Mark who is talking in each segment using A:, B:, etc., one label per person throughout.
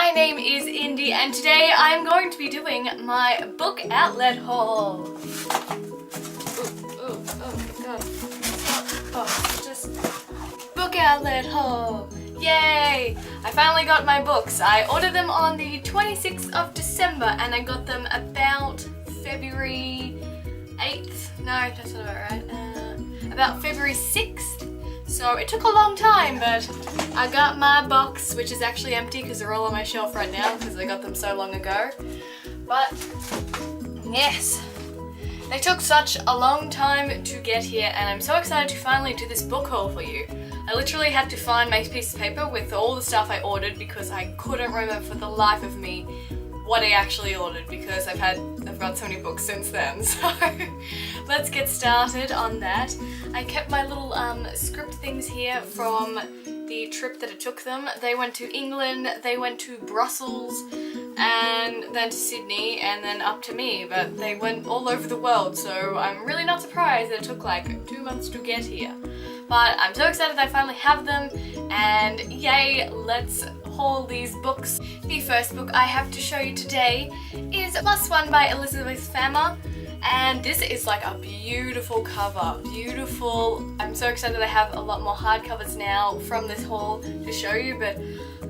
A: My name is Indy and today I'm going to be doing my book outlet haul. Oh my god. Just book outlet haul. Yay! I finally got my books. I ordered them on the 26th of December and I got them about February 8th. No, that's not about right. About February 6th. So it took a long time, but I got my box, which is actually empty because they're all on my shelf right now because I got them so long ago. But yes, they took such a long time to get here and I'm so excited to finally do this book haul for you. I literally had to find my piece of paper with all the stuff I ordered because I couldn't remember for the life of me what I actually ordered because I've got so many books since then. So let's get started on that. I kept my little script things here from the trip that it took them. They went to England, they went to Brussels, and then to Sydney, and then up to me, but they went all over the world, so I'm really not surprised that it took like 2 months to get here. But I'm so excited that I finally have them, and yay, let's haul these books. The first book I have to show you today is Plus One by Fama, and this is like a beautiful cover. Beautiful. I'm so excited I have a lot more hardcovers now from this haul to show you, but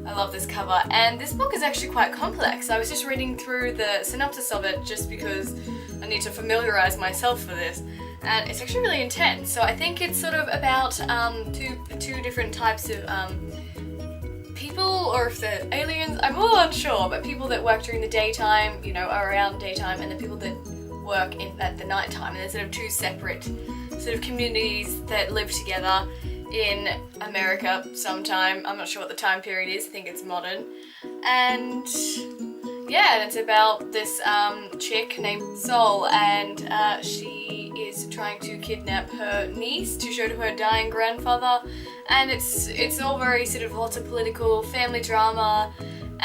A: I love this cover. And this book is actually quite complex. I was just reading through the synopsis of it just because I need to familiarize myself for this. And it's actually really intense. So I think it's sort of about two different types of people, or if they're aliens, I'm a little unsure, but people that work during the daytime, you know, around daytime, and the people that work at the nighttime. And there's sort of two separate sort of communities that live together in America sometime. I'm not sure what the time period is, I think it's modern. And yeah, and it's about this chick named Soul, and she is trying to kidnap her niece to show to her dying grandfather, and it's all very sort of lots of political family drama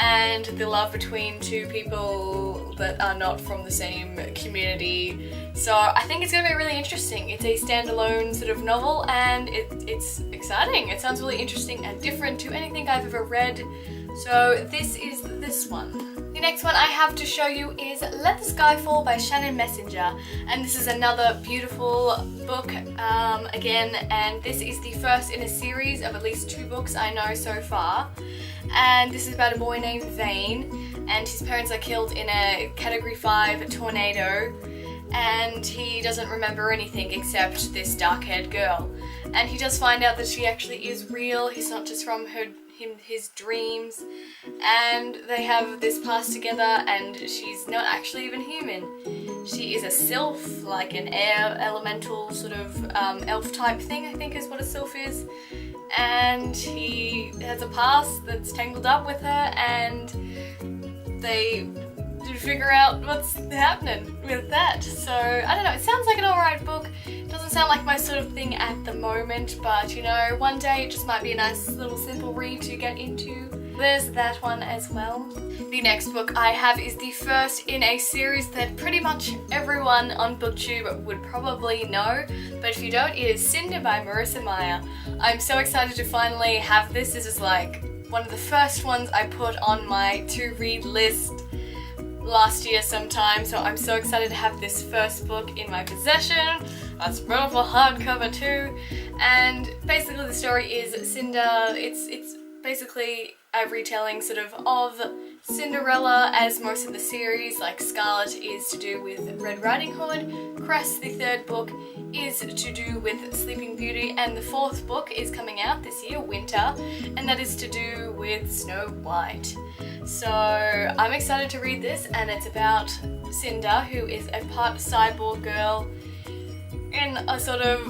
A: and the love between two people that are not from the same community. So I think it's going to be really interesting. It's a standalone sort of novel and it's exciting. It sounds really interesting and different to anything I've ever read. So this is this one. The next one I have to show you is Let the Sky Fall by Shannon Messenger, and this is another beautiful book again, and this is the first in a series of at least 2 books I know so far. And this is about a boy named Vane, and his parents are killed in a Category 5 tornado, and he doesn't remember anything except this dark-haired girl. And he does find out that she actually is real. He's not just from his dreams, and they have this past together, and she's not actually even human. She is a sylph, like an air elemental sort of elf type thing, I think is what a sylph is. And he has a past that's tangled up with her, and they figure out what's happening with that. So I don't know, it sounds like an alright book. It doesn't sound like my sort of thing at the moment, but you know, one day it just might be a nice little simple read to get into. There's that one as well. The next book I have is the first in a series that pretty much everyone on BookTube would probably know, but if you don't, it is Cinder by Marissa Meyer. I'm so excited to finally have this. This is like one of the first ones I put on my to-read list last year sometime, so I'm so excited to have this first book in my possession. That's beautiful hardcover too, and basically the story is Cinder. It's basically a retelling sort of Cinderella as most of the series. Like Scarlet is to do with Red Riding Hood, Cress, the 3rd book, is to do with Sleeping Beauty, and the 4th book is coming out this year, Winter, and that is to do with Snow White. So I'm excited to read this, and it's about Cinder, who is a part cyborg girl in a sort of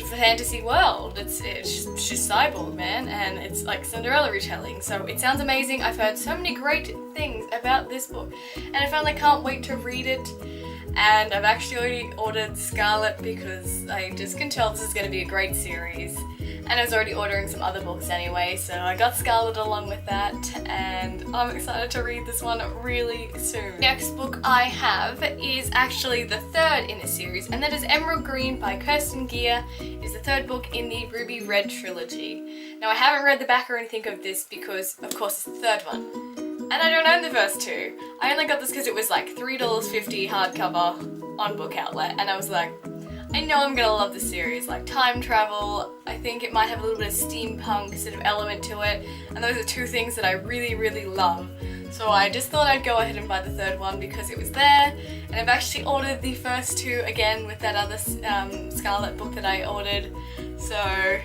A: fantasy world. She's cyborg, man, and it's like Cinderella retelling, so it sounds amazing. I've heard so many great things about this book, and I finally can't wait to read it. And I've actually already ordered Scarlet because I just can tell this is going to be a great series. and I was already ordering some other books anyway, so I got Scarlet along with that, and I'm excited to read this one really soon. Next book I have is actually the third in a series, and that is Emerald Green by Kerstin Gier. It is the third book in the Ruby Red trilogy. Now I haven't read the back or anything of this because of course it's the third one, and I don't own the first two. I only got this because it was like $3.50 hardcover on BookOutlet, and I was like, I know I'm gonna love the series, like time travel. I think it might have a little bit of steampunk sort of element to it, and those are two things that I really love. So I just thought I'd go ahead and buy the third one because it was there, and I've actually ordered the first two again with that other Scarlet book that I ordered. So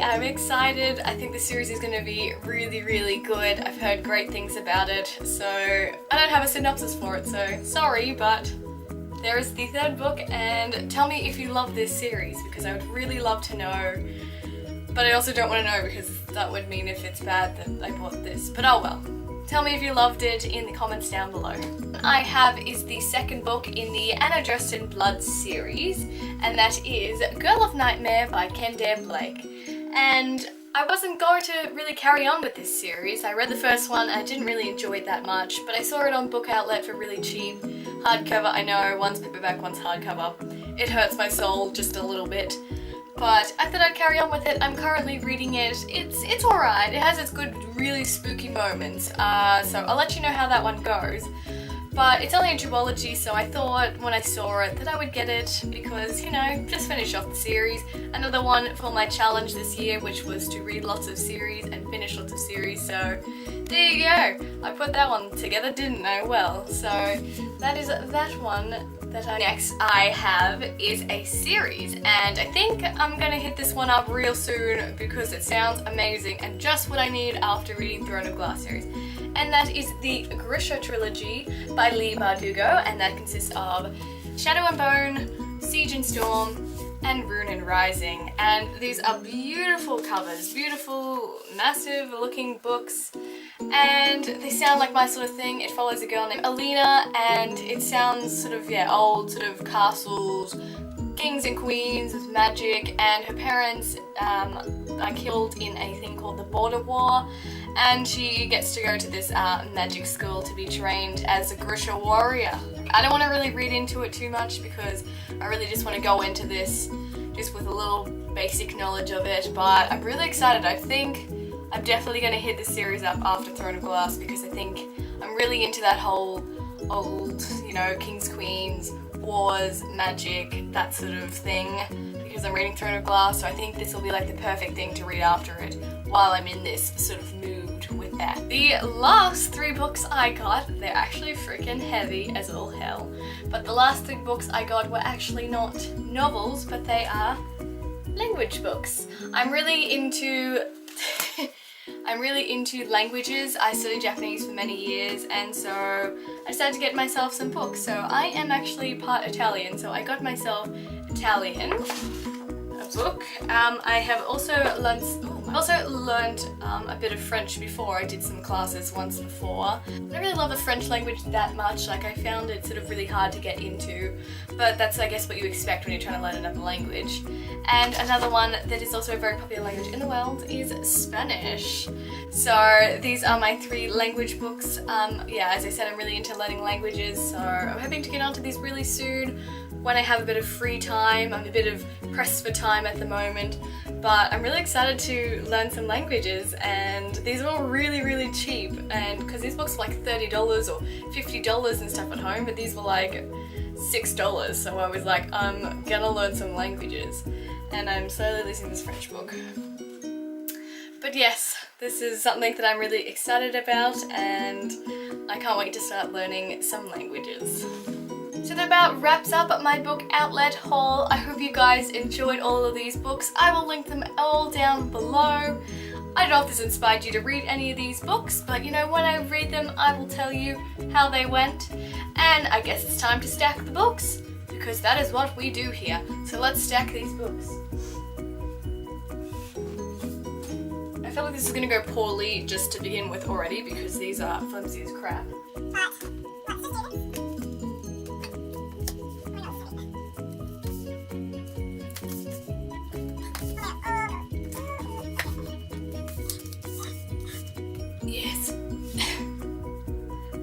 A: I'm excited. I think the series is going to be really good. I've heard great things about it, so I don't have a synopsis for it, so sorry, but there is the third book, and tell me if you love this series because I would really love to know, but I also don't want to know because that would mean if it's bad that I bought this, but oh well. Tell me if you loved it in the comments down below. I have is the second book in the Anna Dressed in Blood series, and that is Girl of Nightmare by Kendare. And I wasn't going to really carry on with this series. I read the first one and I didn't really enjoy it that much, but I saw it on BookOutlet for really cheap. Hardcover, I know, one's paperback, one's hardcover. It hurts my soul just a little bit, but I thought I'd carry on with it. I'm currently reading it. It's alright. It has its good, really spooky moments, so I'll let you know how that one goes. But it's only a duology, so I thought when I saw it that I would get it because, you know, just finish off the series. Another one for my challenge this year, which was to read lots of series and finish lots of series, so there you go. I put that one together, didn't I? Well, so that is that one. Next I have is a series, and I think I'm gonna hit this one up real soon because it sounds amazing and just what I need after reading Throne of Glass series. And that is the Grisha Trilogy by Leigh Bardugo, and that consists of Shadow and Bone, Siege and Storm, and Rune and Rising. And these are beautiful covers, beautiful, massive looking books, and they sound like my sort of thing. It follows a girl named Alina, and it sounds sort of, yeah, old sort of castles, kings and queens with magic, and her parents are killed in a thing called the Border War, and she gets to go to this magic school to be trained as a Grisha warrior. I don't want to really read into it too much because I really just want to go into this just with a little basic knowledge of it, but I'm really excited. I think I'm definitely going to hit this series up after Throne of Glass because I think I'm really into that whole old, you know, kings, queens, wars, magic, that sort of thing, because I'm reading Throne of Glass, so I think this will be like the perfect thing to read after it while I'm in this sort of mood with that. The last three books I got, they're actually freaking heavy as all hell, but the last three books I got were actually not novels, but they are language books. I'm really into languages. I studied Japanese for many years, and so I decided to get myself some books. So I am actually part Italian, so I got myself Italian, a book. I have also learned a bit of French before. I did some classes once before. I don't really love the French language that much. Like, I found it sort of really hard to get into, but that's, I guess, what you expect when you're trying to learn another language. And another one that is also a very popular language in the world is Spanish. So these are my three language books. Yeah, as I said, I'm really into learning languages, so I'm hoping to get onto these really soon when I have a bit of free time. I'm a bit of pressed for time at the moment, but I'm really excited to learn some languages, and these are all really cheap, and because these books are like $30 or $50 and stuff at home, but these were like $6, so I was like, I'm gonna learn some languages, and I'm slowly losing this French book. But yes, this is something that I'm really excited about, and I can't wait to start learning some languages. So that about wraps up my BookOutlet haul. I hope you guys enjoyed all of these books. I will link them all down below. I don't know if this inspired you to read any of these books, but you know, when I read them, I will tell you how they went. And I guess it's time to stack the books, because that is what we do here. So let's stack these books. I feel like this is gonna go poorly just to begin with already, because these are flimsy as crap.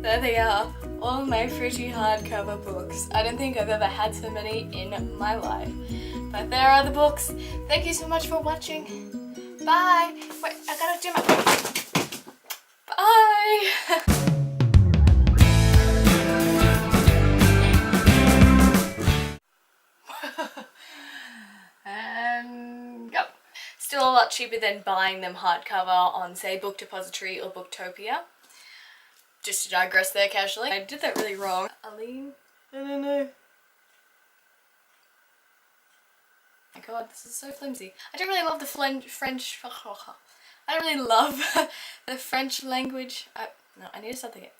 A: There they are, all my pretty hardcover books. I don't think I've ever had so many in my life. But there are the books. Thank you so much for watching. Bye! Wait, I gotta do my... Bye! And go. Still a lot cheaper than buying them hardcover on, say, Book Depository or Booktopia. Just to digress there casually. I did that really wrong. Aline? I don't know. Oh my god, this is so flimsy. I don't really love the French. I don't really love the French language. No, I need to start thinking.